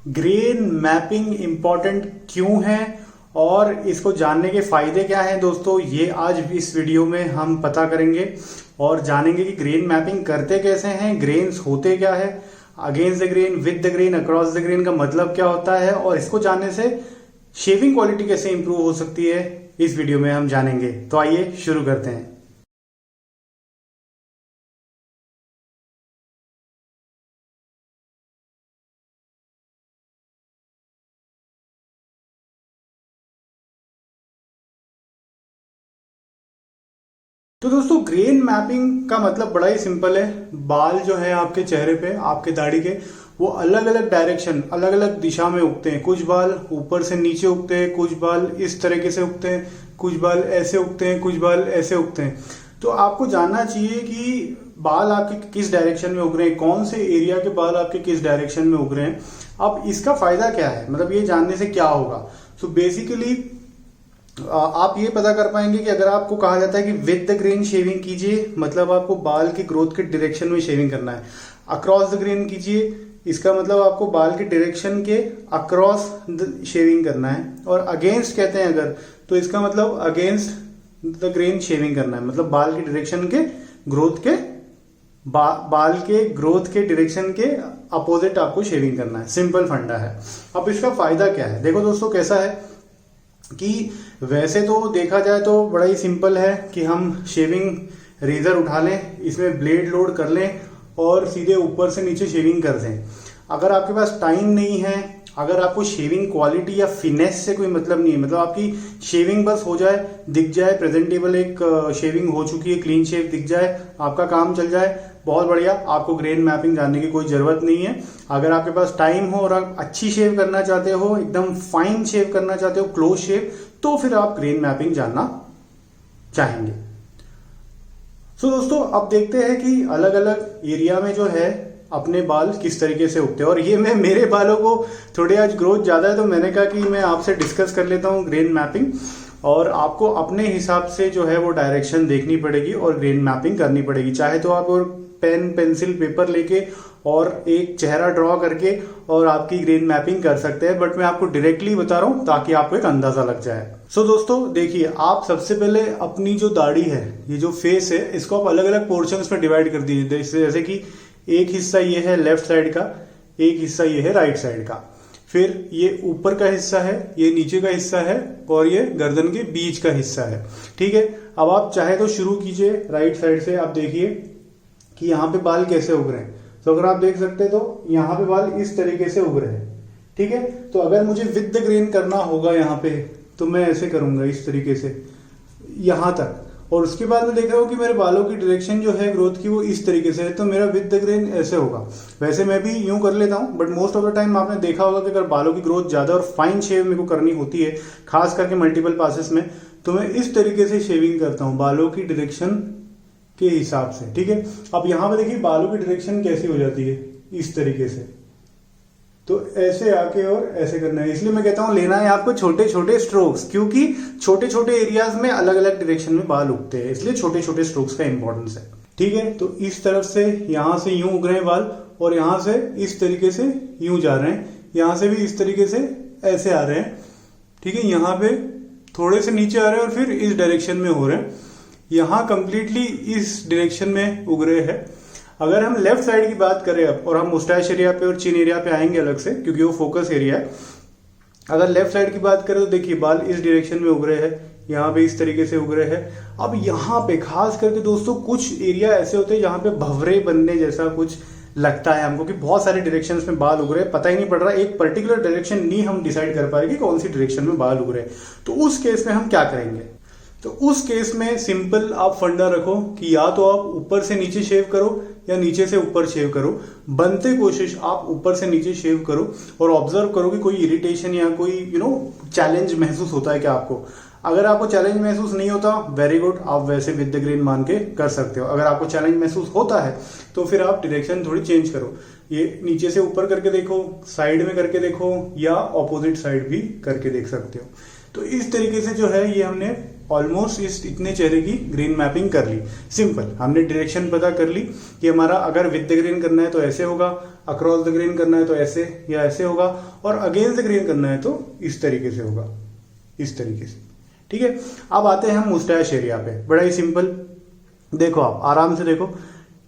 Grain mapping important क्यों है और इसको जानने के फायदे क्या हैं दोस्तों, ये आज इस वीडियो में हम पता करेंगे और जानेंगे कि ग्रेन मैपिंग करते कैसे हैं, ग्रेन्स होते क्या है, against the grain, with the grain, across the grain का मतलब क्या होता है और इसको जानने से शेविंग क्वालिटी कैसे इंप्रूव हो सकती है, इस वीडियो में हम जानेंगे। तो आइए शुरू करते हैं। तो दोस्तों ग्रेन मैपिंग का मतलब बड़ा ही सिंपल है। बाल जो है आपके चेहरे पे, आपके दाढ़ी के, वो अलग अलग डायरेक्शन, अलग अलग दिशा में उगते हैं। कुछ बाल ऊपर से नीचे उगते हैं, कुछ बाल इस तरीके से उगते हैं, कुछ बाल ऐसे उगते हैं, कुछ बाल ऐसे उगते हैं। तो आपको जानना चाहिए कि बाल आपके किस डायरेक्शन में उग रहे हैं, कौन से एरिया के बाल आपके किस डायरेक्शन में उग रहे हैं। अब इसका फायदा क्या है, मतलब ये जानने से क्या होगा। तो बेसिकली आप ये पता कर पाएंगे कि अगर आपको कहा जाता है कि विद द ग्रेन शेविंग कीजिए, मतलब आपको बाल की ग्रोथ के डायरेक्शन में शेविंग करना है। अक्रॉस द ग्रेन कीजिए, इसका मतलब आपको बाल के डायरेक्शन के अक्रॉस शेविंग करना है। और अगेंस्ट कहते हैं अगर, तो इसका मतलब अगेंस्ट द ग्रेन शेविंग करना है, मतलब बाल के डायरेक्शन के ग्रोथ के बाल के ग्रोथ के डायरेक्शन के अपोजिट आपको शेविंग करना है। सिंपल फंडा है। अब इसका फायदा क्या है, देखो दोस्तों कैसा है कि वैसे तो देखा जाए तो बड़ा ही सिंपल है कि हम शेविंग रेजर उठा लें, इसमें ब्लेड लोड कर लें और सीधे ऊपर से नीचे शेविंग कर दें। अगर आपके पास टाइम नहीं है, अगर आपको शेविंग क्वालिटी या फिनेस से कोई मतलब नहीं है, मतलब आपकी शेविंग बस हो जाए, दिख जाए प्रेजेंटेबल, एक शेविंग हो चुकी है, क्लीन शेव दिख जाए, आपका काम चल जाए, बहुत बढ़िया, आपको ग्रेन मैपिंग जानने की कोई जरूरत नहीं है। अगर आपके पास टाइम हो और आप अच्छी शेव करना चाहते हो, एकदम फाइन शेव करना चाहते हो, क्लोज शेव, तो फिर आप ग्रेन मैपिंग जानना चाहेंगे। सो दोस्तों अब देखते हैं कि अलग अलग एरिया में जो है अपने बाल किस तरीके से उगते हैं। और ये मैं मेरे बालों को थोड़े आज ग्रोथ ज्यादा है तो मैंने कहा कि मैं आपसे डिस्कस कर लेता हूँ ग्रेन मैपिंग, और आपको अपने हिसाब से जो है वो डायरेक्शन देखनी पड़ेगी और ग्रेन मैपिंग करनी पड़ेगी। चाहे तो आप और पेन पेंसिल पेपर लेके और एक चेहरा ड्रॉ करके और आपकी ग्रेन मैपिंग कर सकते हैं, बट मैं आपको डायरेक्टली बता रहा हूं ताकि आपको एक अंदाजा लग जाए। सो दोस्तों देखिए, आप सबसे पहले अपनी जो दाढ़ी है, ये जो फेस है, इसको आप अलग अलग पोर्शंस में डिवाइड कर दीजिए। जैसे कि एक हिस्सा ये है लेफ्ट साइड का, एक हिस्सा ये है राइट साइड का, फिर ये ऊपर का हिस्सा है, ये नीचे का हिस्सा है और ये गर्दन के बीच का हिस्सा है। ठीक है, अब आप चाहे तो शुरू कीजिए राइट साइड से। आप देखिए कि यहाँ पे बाल कैसे उग रहे हैं। तो अगर आप देख सकते हैं तो यहाँ पे बाल इस तरीके से उग रहे हैं। ठीक है, तो अगर मुझे विद द ग्रेन करना होगा यहाँ पे, तो मैं ऐसे करूंगा इस तरीके से यहाँ तक, और उसके बाद मैं देख रहा हूँ कि मेरे बालों की डायरेक्शन जो है ग्रोथ की वो इस तरीके से है, तो मेरा विद द ग्रेन ऐसे होगा। वैसे मैं भी यूं कर लेता हूँ, but most of the time आपने देखा होगा कि अगर बालों की ग्रोथ ज्यादा और फाइन शेव मेरे को करनी होती है, खास करके मल्टीपल पासेस में, तो मैं इस तरीके से शेविंग करता हूँ बालों की डायरेक्शन के हिसाब से। ठीक है, अब यहां पे देखिए बालों की डायरेक्शन कैसी हो जाती है, इस तरीके से, तो ऐसे आके और ऐसे करना है। इसलिए मैं कहता हूं लेना है आपको छोटे छोटे स्ट्रोक्स, क्योंकि छोटे छोटे एरियाज में अलग अलग डायरेक्शन में बाल उगते हैं, इसलिए छोटे छोटे स्ट्रोक्स का इंपॉर्टेंस है। ठीक है, तो इस तरफ से यहां से यूं उग रहे हैं बाल, और यहां से इस तरीके से यूं जा रहे हैं, यहां से भी इस तरीके से ऐसे आ रहे हैं। ठीक है, यहां पे थोड़े से नीचे आ रहे हैं और फिर इस डायरेक्शन में हो रहे हैं, यहां कंप्लीटली इस डायरेक्शन में उग रहे हैं। अगर हम लेफ्ट साइड की बात करें अब, और हम मुस्टैच एरिया पे और चिन एरिया पे आएंगे अलग से क्योंकि वो फोकस एरिया है। अगर लेफ्ट साइड की बात करें तो देखिए बाल इस डायरेक्शन में उग रहे हैं, यहाँ पे इस तरीके से उग रहे हैं। अब यहाँ पे खास करके दोस्तों कुछ एरिया ऐसे होते हैं जहां पे भंवरे बनने जैसा कुछ लगता है हमको कि बहुत सारे डायरेक्शंस में बाल उग रहे हैं, पता ही नहीं पड़ रहा, एक पर्टिकुलर डायरेक्शन नहीं हम डिसाइड कर पाएंगे कौन सी डायरेक्शन में बाल उग रहे हैं। तो उस केस में हम क्या करेंगे, तो उस केस में सिंपल आप फंडा रखो कि या तो आप ऊपर से नीचे शेव करो या नीचे से ऊपर शेव करो। बनते कोशिश आप ऊपर से नीचे शेव करो और ऑब्जर्व करो कि कोई इरिटेशन या कोई चैलेंज महसूस होता है क्या आपको। अगर आपको चैलेंज महसूस नहीं होता, वेरी गुड, आप वैसे विद द ग्रेन मान के कर सकते हो। अगर आपको चैलेंज महसूस होता है तो फिर आप डायरेक्शन थोड़ी चेंज करो, ये नीचे से ऊपर करके देखो, साइड में करके देखो, या ऑपोजिट साइड भी करके देख सकते हो। तो इस तरीके से जो है ये हमने ऑलमोस्ट इस इतने चेहरे की ग्रेन मैपिंग कर ली। सिंपल, हमने डायरेक्शन पता कर ली कि हमारा अगर विद द ग्रेन करना है तो ऐसे होगा, अक्रॉस द ग्रेन करना है तो ऐसे या ऐसे होगा, और अगेंस्ट द ग्रेन करना है तो इस तरीके से होगा, इस तरीके से। ठीक है, अब आते हैं हम मुस्टैच एरिया पे। बड़ा ही सिंपल, देखो आप आराम से देखो,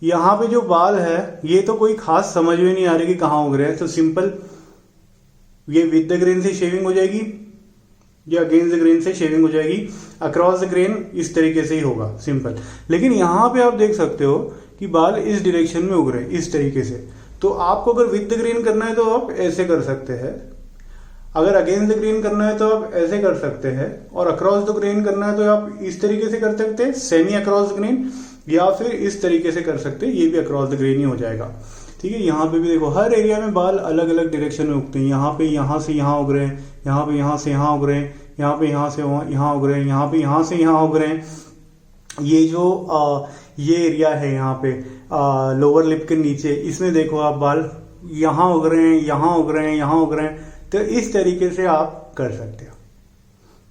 यहाँ पे जो बाल है ये तो कोई खास समझ में नहीं आ रही कि कहाँ उग रहे हैं। तो सिंपल, ये विद द ग्रेन से शेविंग हो जाएगी, या अगेंस्ट द ग्रेन से शेविंग हो जाएगी, अक्रॉस द ग्रेन इस तरीके से ही होगा, सिंपल। लेकिन यहां पे आप देख सकते हो कि बाल इस डायरेक्शन में उग रहे हैं, इस तरीके से। तो आपको अगर विद द ग्रेन करना है तो आप ऐसे कर सकते हैं, अगर अगेंस्ट द ग्रेन करना है तो आप ऐसे कर सकते हैं, और अक्रॉस द ग्रेन करना है तो आप इस तरीके से कर सकते हैं, सेमी अक्रॉस द ग्रेन, या फिर इस तरीके से कर सकते हैं, ये भी अक्रॉस द ग्रेन ही हो जाएगा। ठीक है, यहाँ पे भी देखो हर एरिया में बाल अलग अलग डायरेक्शन में उगते हैं। यहाँ पे यहाँ से यहाँ उग रहे हैं, यहाँ पे यहाँ से यहाँ उग रहे हैं, यहाँ पे यहाँ से यहाँ उग रहे हैं, यहाँ पे यहाँ से यहाँ उग रहे हैं। ये जो ये एरिया है यहाँ पे लोअर लिप के नीचे, इसमें देखो आप बाल यहाँ उग रहे हैं, यहाँ उग रहे हैं, यहाँ उग रहे हैं। तो इस तरीके से आप कर सकते हो।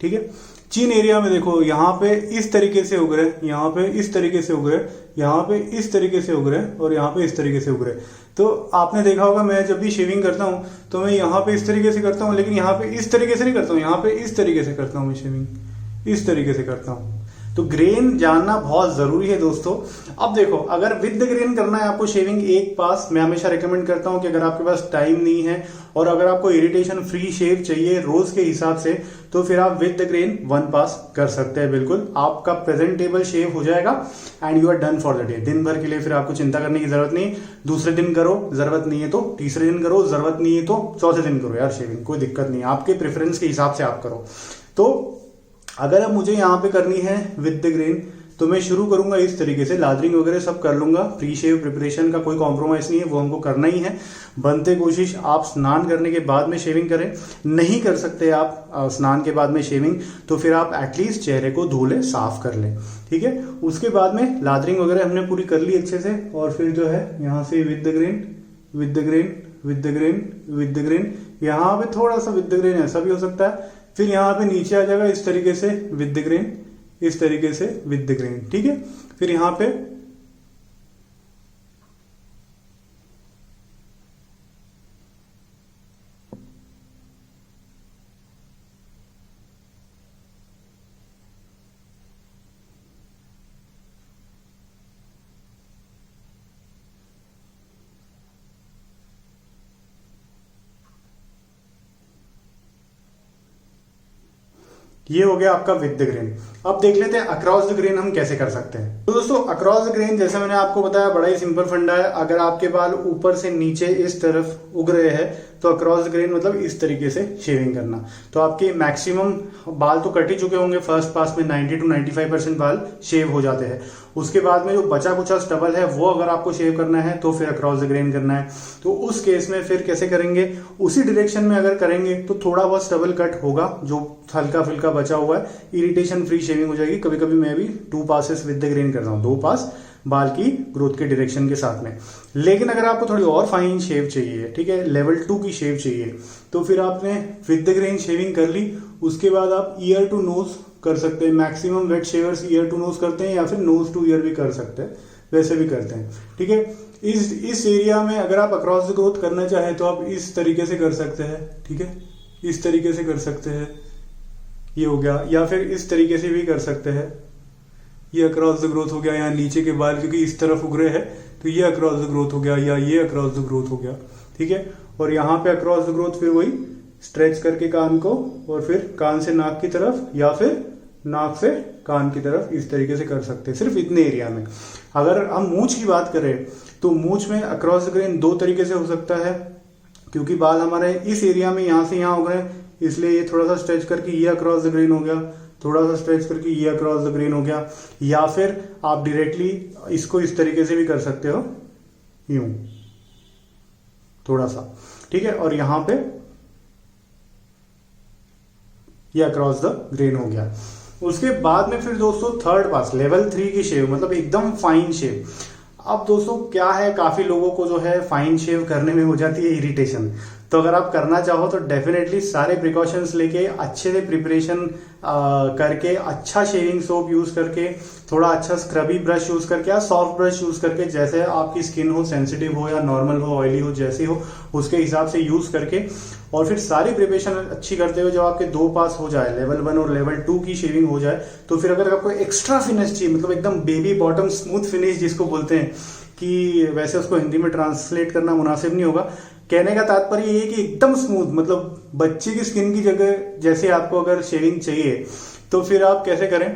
ठीक है, चिन एरिया में देखो यहाँ पे इस तरीके से उग रहे, यहाँ पे इस तरीके से उग रहे, यहाँ पे इस तरीके से उग रहे, और यहाँ पे इस तरीके से उग रहे। तो आपने देखा होगा मैं जब भी शेविंग करता हूँ तो मैं यहाँ पे इस तरीके से करता हूँ, लेकिन यहाँ पे इस तरीके से नहीं करता हूँ, यहाँ पे इस तरीके से करता हूँ मैं शेविंग, इस तरीके से करता हूँ। तो ग्रेन जानना बहुत जरूरी है दोस्तों। अब देखो, अगर विद द ग्रेन करना है आपको शेविंग एक पास, मैं हमेशा रिकमेंड करता हूं कि अगर आपके पास टाइम नहीं है और अगर आपको इरिटेशन फ्री शेव चाहिए रोज के हिसाब से, तो फिर आप विद द ग्रेन 1 पास कर सकते हैं। बिल्कुल आपका प्रेजेंटेबल शेव हो जाएगा and you are done for the day. दिन भर के लिए फिर आपको चिंता करने की जरूरत नहीं। दूसरे दिन करो, जरूरत नहीं है तो तीसरे दिन करो, जरूरत नहीं है तो चौथे दिन करो यार शेविंग, कोई दिक्कत नहीं है, आपके प्रेफरेंस के हिसाब से आप करो। तो अगर अब मुझे यहाँ पे करनी है विद द ग्रेन, तो मैं शुरू करूंगा इस तरीके से, लादरिंग वगैरह सब कर लूंगा। प्री शेव प्रिपरेशन का कोई कॉम्प्रोमाइज नहीं है, वो हमको करना ही है। बनते कोशिश आप स्नान करने के बाद में शेविंग करें, नहीं कर सकते आप स्नान के बाद में शेविंग, तो फिर आप एटलीस्ट चेहरे को धो लें, साफ कर लें। ठीक है, उसके बाद में लादरिंग वगैरह हमने पूरी कर ली अच्छे से, और फिर जो है यहाँ से with the grain, with the grain, with the grain, with the grain, यहाँ पे थोड़ा सा विद द ग्रेन ऐसा भी हो सकता है, फिर यहाँ पे नीचे आ जाएगा इस तरीके से विद द ग्रेन, इस तरीके से विद द ग्रेन। ठीक है, फिर यहाँ पे ये हो गया आपका विद द ग्रेन। अब देख लेते हैं अक्रॉस द ग्रेन हम कैसे कर सकते हैं। तो दोस्तों अक्रॉस द ग्रेन जैसे मैंने आपको बताया बड़ा ही सिंपल फंडा है। अगर आपके बाल ऊपर से नीचे इस तरफ उग रहे हैं तो अक्रॉस द ग्रेन मतलब इस तरीके से शेविंग करना। तो आपके मैक्सिमम बाल तो कट ही चुके होंगे, फर्स्ट पास में 90 to 95% बाल शेव हो जाते हैं। उसके बाद में जो बचा कुचा स्टबल है वो अगर आपको शेव करना है तो फिर अक्रॉस द ग्रेन करना है। तो उस केस में फिर कैसे करेंगे, उसी डायरेक्शन में अगर करेंगे तो थोड़ा बहुत स्टबल कट होगा, जो हल्का फुल्का बचा हुआ है, इरिटेशन फ्री शेविंग हो जाएगी। कभी कभी मैं भी 2 पासेस विद द ग्रेन करता हूँ, 2 पास बाल की ग्रोथ के डायरेक्शन के साथ में। लेकिन अगर आपको थोड़ी और फाइन शेव चाहिए, ठीक है, लेवल 2 की शेव चाहिए, तो फिर आपने विद द ग्रेन शेविंग कर ली। उसके बाद आप ईयर टू नोज कर सकते हैं। Maximum wet shavers ear to nose करते हैं या फिर नोज टू ईयर भी कर सकते हैं, वैसे भी करते हैं। ठीक है, इस एरिया में अगर आप अक्रॉस द ग्रोथ करना चाहें तो आप इस तरीके से कर सकते हैं। ठीक है, इस तरीके से कर सकते हैं, ये हो गया, या फिर इस तरीके से भी कर सकते हैं। ये अक्रॉस द ग्रोथ हो गया, यहाँ नीचे के बाल क्योंकि इस तरफ उग रहे हैं तो ये अक्रॉस द ग्रोथ हो गया, या ये अक्रॉस द ग्रोथ हो गया। ठीक है, और यहाँ पे अक्रॉस द ग्रोथ फिर वही स्ट्रेच करके कान को, और फिर कान से नाक की तरफ या फिर नाक से कान की तरफ, इस तरीके से कर सकते हैं, सिर्फ इतने एरिया में। अगर हम मूंछ की बात करें तो मूंछ में अक्रॉस द ग्रेन 2 तरीके से हो सकता है, क्योंकि बाल हमारे इस एरिया में यहाँ से यहाँ उग रहे हैं, इसलिए ये थोड़ा सा स्ट्रेच करके ये अक्रॉस द ग्रेन हो गया, थोड़ा सा स्ट्रेच करके ये अक्रॉस द ग्रेन हो गया। या फिर आप डायरेक्टली इसको इस तरीके से भी कर सकते हो, यूं थोड़ा सा। ठीक है, और यहां पे ये अक्रॉस द ग्रेन हो गया। उसके बाद में फिर दोस्तों थर्ड पास लेवल 3 की शेव, मतलब एकदम फाइन शेव। अब दोस्तों क्या है, काफी लोगों को जो है फाइन शेव करने में हो जाती है इरिटेशन। तो अगर आप करना चाहो तो डेफिनेटली सारे प्रिकॉशंस लेके अच्छे से प्रिपरेशन करके अच्छा शेविंग सोप यूज करके थोड़ा अच्छा स्क्रबी ब्रश यूज करके या सॉफ्ट ब्रश यूज करके, जैसे आपकी स्किन हो, सेंसिटिव हो या नॉर्मल हो, ऑयली हो, जैसे हो उसके हिसाब से यूज करके और फिर सारी प्रिपरेशन अच्छी करते हुए जब आपके 2 पास हो जाए, लेवल 1 और लेवल 2 की शेविंग हो जाए, तो फिर अगर आपको एक्स्ट्रा फिनिश चाहिए, मतलब एकदम बेबी बॉटम स्मूथ फिनिश जिसको बोलते हैं, कि वैसे उसको हिंदी में ट्रांसलेट करना मुनासिब नहीं होगा, कहने का तात्पर्य ये है कि एकदम स्मूथ, मतलब बच्चे की स्किन की जगह जैसे आपको अगर शेविंग चाहिए, तो फिर आप कैसे करें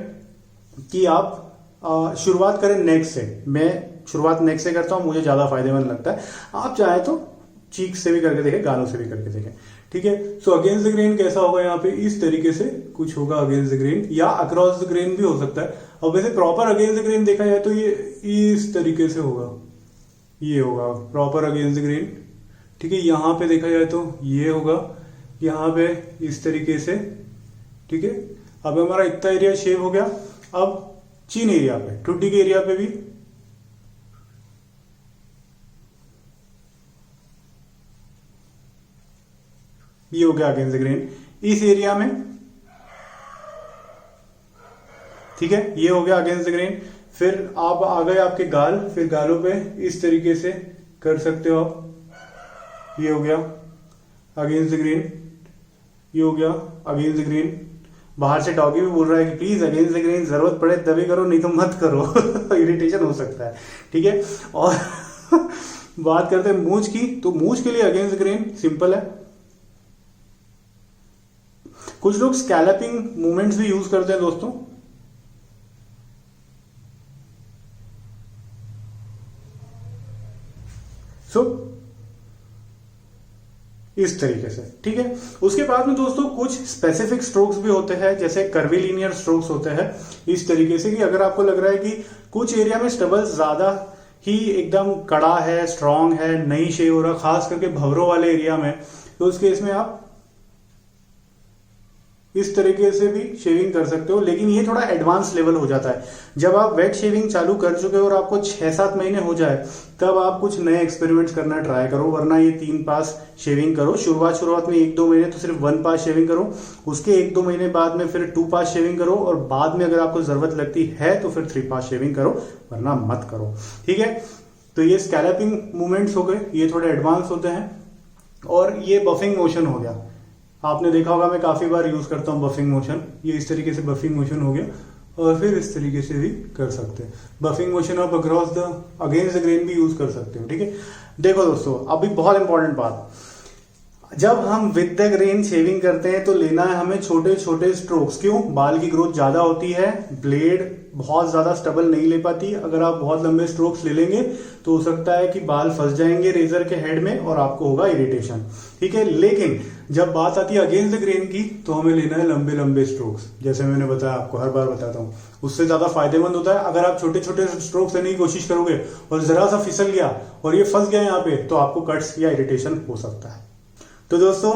कि आप शुरुआत करें नेक से। मैं शुरुआत नेक से करता हूं, मुझे ज्यादा फायदेमंद लगता है। आप चाहे तो चीक से भी करके देखें, गालों से भी करके देखें, ठीक है। सो अगेंस्ट द ग्रेन कैसा होगा, यहाँ पे इस तरीके से कुछ होगा अगेंस्ट द ग्रेन, या अक्रॉस द ग्रेन भी हो सकता है। और वैसे प्रॉपर अगेंस्ट द ग्रेन देखा जाए तो ये इस तरीके से होगा, ये होगा प्रॉपर अगेंस्ट द ग्रेन, ठीक है। यहां पे देखा जाए तो ये होगा, यहां पे इस तरीके से, ठीक है। अब हमारा इतना एरिया शेव हो गया। अब चिन एरिया पे, ठुड्डी के एरिया पे भी ये हो गया अगेंस्ट द ग्रेन इस एरिया में, ठीक है। ये हो गया अगेंस्ट द ग्रेन। फिर आप आ गए आपके गाल, फिर गालों पे इस तरीके से कर सकते हो आप, ये हो गया अगेंस्ट द ग्रेन, ये हो गया अगेंस्ट द ग्रेन। बाहर से डॉगी भी बोल रहा है कि प्लीज अगेंस्ट द ग्रेन, जरूरत पड़े तभी करो, नहीं तो मत करो इरिटेशन हो सकता है, ठीक है। और बात करते हैं मूंछ की, तो मूंछ के लिए अगेंस्ट द ग्रेन सिंपल है। कुछ लोग स्कैलपिंग मूवमेंट्स भी यूज करते हैं दोस्तों, इस तरीके से, ठीक है। उसके बाद में दोस्तों कुछ स्पेसिफिक स्ट्रोक्स भी होते हैं, जैसे कर्वीलिनियर स्ट्रोक्स होते हैं इस तरीके से, कि अगर आपको लग रहा है कि कुछ एरिया में स्टबल ज्यादा ही एकदम कड़ा है, स्ट्रांग है, नहीं शेव हो रहा, खास करके भवरों वाले एरिया में, तो उस केस में आप इस तरीके से भी शेविंग कर सकते हो। लेकिन ये थोड़ा एडवांस लेवल हो जाता है जब आप वेट शेविंग चालू कर चुके हो और आपको 6-7 महीने हो जाए, तब आप कुछ नए एक्सपेरिमेंट्स करना ट्राई करो, वरना ये 3 पास शेविंग करो। शुरुआत में 1-2 महीने तो सिर्फ 1 पास शेविंग करो, उसके 1-2 महीने बाद में फिर 2 पास शेविंग करो, और बाद में अगर आपको जरूरत लगती है तो फिर 3 पास शेविंग करो, वरना मत करो, ठीक है। तो ये स्कैलपिंग मूवमेंट्स हो गए, ये थोड़े एडवांस होते हैं। और ये बफिंग मोशन हो गया, आपने देखा होगा मैं काफी बार यूज करता हूं बफिंग मोशन, ये इस तरीके से बफिंग मोशन हो गया। और फिर इस तरीके से भी कर सकते हैं बफिंग मोशन, आप across the against the grain भी यूज कर सकते हो, ठीक है। देखो दोस्तों, अभी बहुत इंपॉर्टेंट बात, जब हम विद द ग्रेन शेविंग करते हैं तो लेना है हमें छोटे छोटे स्ट्रोक्स। क्यों? बाल की ग्रोथ ज्यादा होती है, ब्लेड बहुत ज्यादा स्टबल नहीं ले पाती। अगर आप बहुत लंबे स्ट्रोक्स ले लेंगे तो हो सकता है कि बाल फंस जाएंगे रेजर के हेड में और आपको होगा इरिटेशन, ठीक है। लेकिन जब बात आती है अगेंस्ट द ग्रेन की, तो हमें लेना है लंबे लंबे स्ट्रोक्स, जैसे मैंने बताया, आपको हर बार बताता हूं, उससे ज्यादा फायदेमंद होता है। अगर आप छोटे छोटे स्ट्रोक्स लेने की कोशिश करोगे और जरा सा फिसल गया और ये फंस गया यहाँ पे, तो आपको कट्स या इरिटेशन हो सकता है। तो दोस्तों,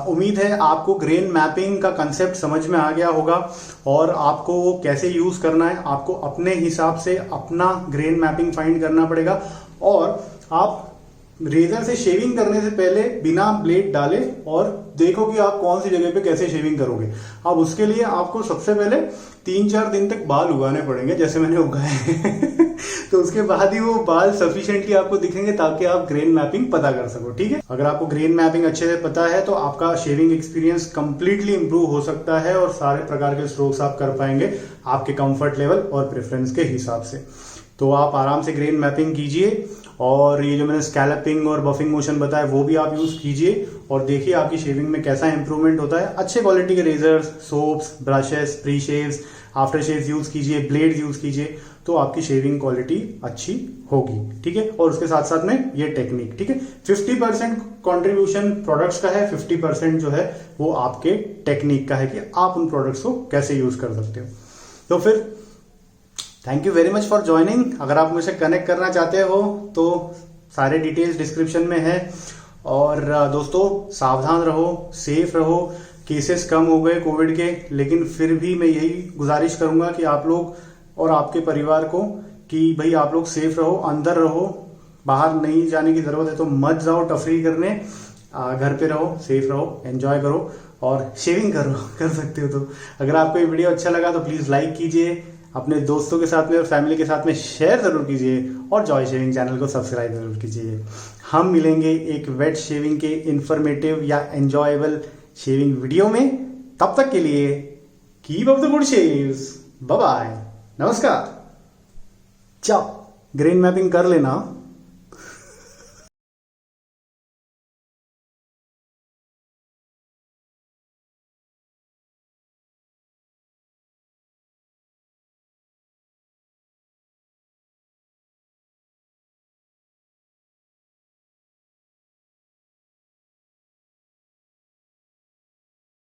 उम्मीद है आपको ग्रेन मैपिंग का कंसेप्ट समझ में आ गया होगा और आपको वो कैसे यूज करना है, आपको अपने हिसाब से अपना ग्रेन मैपिंग फाइंड करना पड़ेगा। और आप रेजर से शेविंग करने से पहले बिना ब्लेड डाले और देखो कि आप कौन सी जगह पे कैसे शेविंग करोगे। अब उसके लिए आपको सबसे पहले 3-4 दिन तक बाल उगाने पड़ेंगे, जैसे मैंने उगाए तो उसके बाद ही वो बाल सफिशिएंटली आपको दिखेंगे ताकि आप ग्रेन मैपिंग पता कर सको, ठीक है। अगर आपको ग्रेन मैपिंग अच्छे से पता है तो आपका शेविंग एक्सपीरियंस कंप्लीटली इंप्रूव हो सकता है और सारे प्रकार के स्ट्रोक्स आप कर पाएंगे आपके कंफर्ट लेवल और प्रेफरेंस के हिसाब से। तो आप आराम से ग्रेन मैपिंग कीजिए और ये जो मैंने स्कैलपिंग और बफिंग मोशन बताया वो भी आप यूज कीजिए और देखिए आपकी शेविंग में कैसा इंप्रूवमेंट होता है। अच्छे क्वालिटी के razors, soaps, brushes, pre shaves, after shaves use कीजिए, ब्लेड यूज कीजिए, तो आपकी शेविंग क्वालिटी अच्छी होगी, ठीक है। और उसके साथ साथ में ये टेक्निक, ठीक है, 50% कॉन्ट्रीब्यूशन प्रोडक्ट्स का है, 50% जो है वो आपके टेक्निक का है कि आप उन प्रोडक्ट्स को कैसे यूज कर सकते हो। तो फिर thank you very much for joining. अगर आप मुझसे कनेक्ट करना चाहते हो तो सारे डिटेल्स डिस्क्रिप्शन में है। और दोस्तों, सावधान रहो, सेफ रहो। केसेस कम हो गए कोविड के, लेकिन फिर भी मैं यही गुजारिश करूंगा कि आप लोग और आपके परिवार को कि भाई आप लोग सेफ रहो, अंदर रहो, बाहर नहीं जाने की जरूरत है तो मत जाओ तफरीह करने। घर पे रहो, सेफ रहो, एंजॉय करो और शेविंग करो कर सकते हो तो। अगर आपको ये वीडियो अच्छा लगा तो प्लीज़ लाइक कीजिए, अपने दोस्तों के साथ में और फैमिली के साथ में शेयर ज़रूर कीजिए और जॉय शेविंग चैनल को सब्सक्राइब ज़रूर कीजिए। हम मिलेंगे एक वेट शेविंग के इन्फॉर्मेटिव या एंजॉयबल शेविंग वीडियो में। तब तक के लिए keep up the good shaves, bye bye, नमस्कार। चाओ। ग्रेन मैपिंग कर लेना।